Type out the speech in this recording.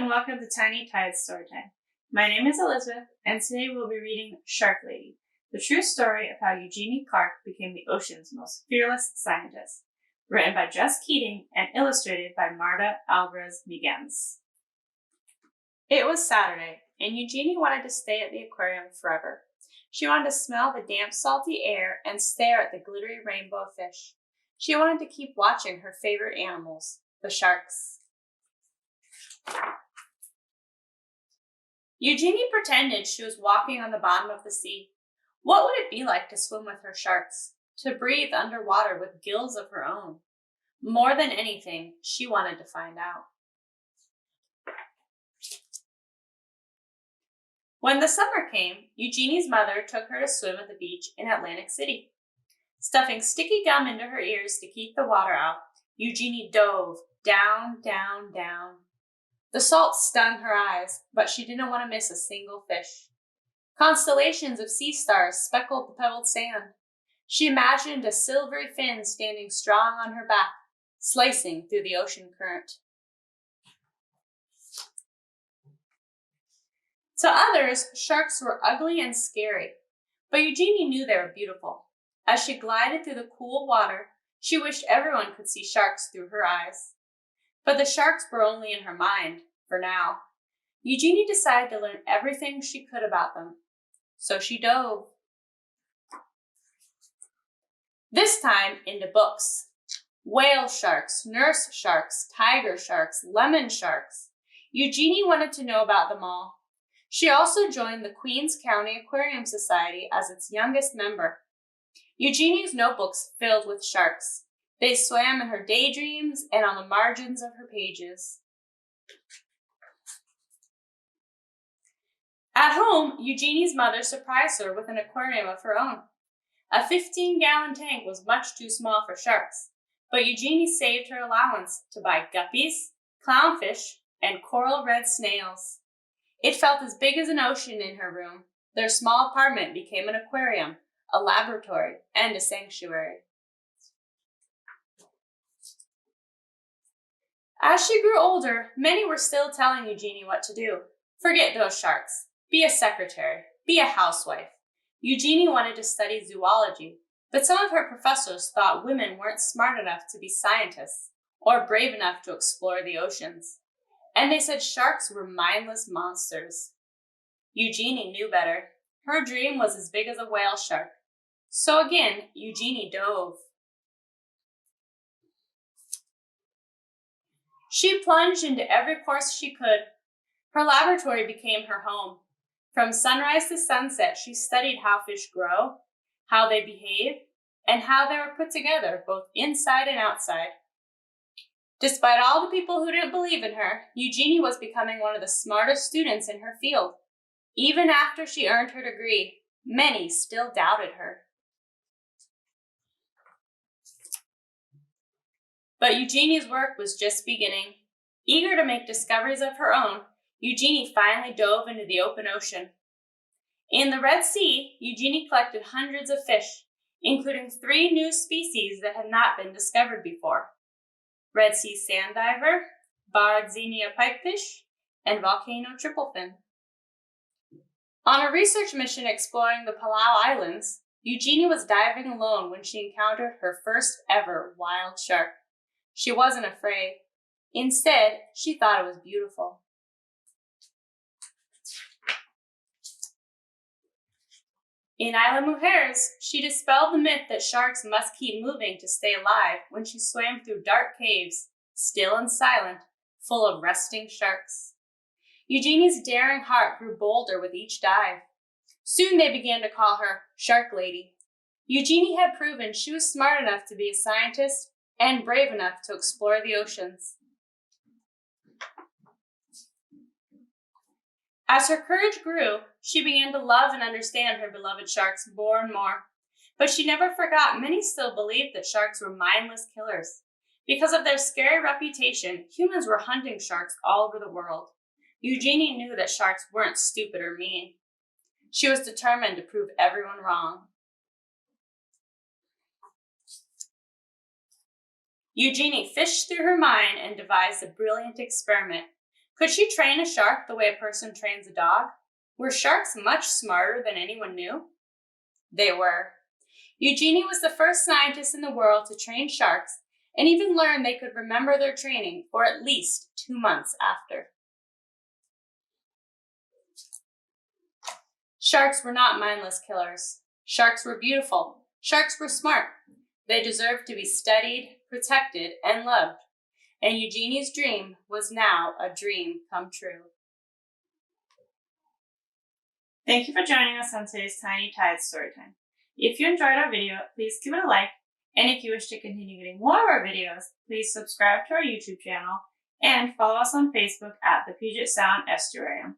and welcome to Tiny Tide's Storytime. My name is Elizabeth, and today we'll be reading Shark Lady, the true story of how Eugenie Clark became the ocean's most fearless scientist, written by Jess Keating and illustrated by Marta Alvarez Miguens. It was Saturday, and Eugenie wanted to stay at the aquarium forever. She wanted to smell the damp, salty air and stare at the glittery rainbow of fish. She wanted to keep watching her favorite animals, the sharks. Eugenie pretended she was walking on the bottom of the sea. What would it be like to swim with her sharks, to breathe underwater with gills of her own? More than anything, she wanted to find out. When the summer came, Eugenie's mother took her to swim at the beach in Atlantic City. Stuffing sticky gum into her ears to keep the water out, Eugenie dove down, down, down. The salt stung her eyes, but she didn't want to miss a single fish. Constellations of sea stars speckled the pebbled sand. She imagined a silvery fin standing strong on her back, slicing through the ocean current. To others, sharks were ugly and scary, but Eugenie knew they were beautiful. As she glided through the cool water, she wished everyone could see sharks through her eyes. But the sharks were only in her mind, for now. Eugenie decided to learn everything she could about them. So she dove. This time into books. Whale sharks, nurse sharks, tiger sharks, lemon sharks. Eugenie wanted to know about them all. She also joined the Queens County Aquarium Society as its youngest member. Eugenie's notebooks filled with sharks. They swam in her daydreams and on the margins of her pages. At home, Eugenie's mother surprised her with an aquarium of her own. A 15-gallon tank was much too small for sharks, but Eugenie saved her allowance to buy guppies, clownfish, and coral red snails. It felt as big as an ocean in her room. Their small apartment became an aquarium, a laboratory, and a sanctuary. As she grew older, many were still telling Eugenie what to do. Forget those sharks. Be a secretary. Be a housewife. Eugenie wanted to study zoology, but some of her professors thought women weren't smart enough to be scientists or brave enough to explore the oceans. And they said sharks were mindless monsters. Eugenie knew better. Her dream was as big as a whale shark. So again, Eugenie dove. She plunged into every course she could. Her laboratory became her home. From sunrise to sunset, she studied how fish grow, how they behave, and how they were put together, both inside and outside. Despite all the people who didn't believe in her, Eugenie was becoming one of the smartest students in her field. Even after she earned her degree, many still doubted her. But Eugenie's work was just beginning. Eager to make discoveries of her own, Eugenie finally dove into the open ocean. In the Red Sea, Eugenie collected hundreds of fish, including 3 new species that had not been discovered before: Red Sea sand diver, Barrettsia pipefish, and volcano tripplefin. On a research mission exploring the Palau Islands, Eugenie was diving alone when she encountered her first ever wild shark. She wasn't afraid. Instead, she thought it was beautiful. In Isla Mujeres, she dispelled the myth that sharks must keep moving to stay alive when she swam through dark caves, still and silent, full of resting sharks. Eugenie's daring heart grew bolder with each dive. Soon they began to call her Shark Lady. Eugenie had proven she was smart enough to be a scientist and brave enough to explore the oceans. As her courage grew, she began to love and understand her beloved sharks more and more. But she never forgot many still believed that sharks were mindless killers. Because of their scary reputation, humans were hunting sharks all over the world. Eugenie knew that sharks weren't stupid or mean. She was determined to prove everyone wrong. Eugenie fished through her mind and devised a brilliant experiment. Could she train a shark the way a person trains a dog? Were sharks much smarter than anyone knew? They were. Eugenie was the first scientist in the world to train sharks and even learn they could remember their training for at least 2 months after. Sharks were not mindless killers. Sharks were beautiful. Sharks were smart. They deserved to be studied, protected, and loved. And Eugenie's dream was now a dream come true. Thank you for joining us on today's Tiny Tides Storytime. If you enjoyed our video, please give it a like. And if you wish to continue getting more of our videos, please subscribe to our YouTube channel and follow us on Facebook at the Puget Sound Estuarium.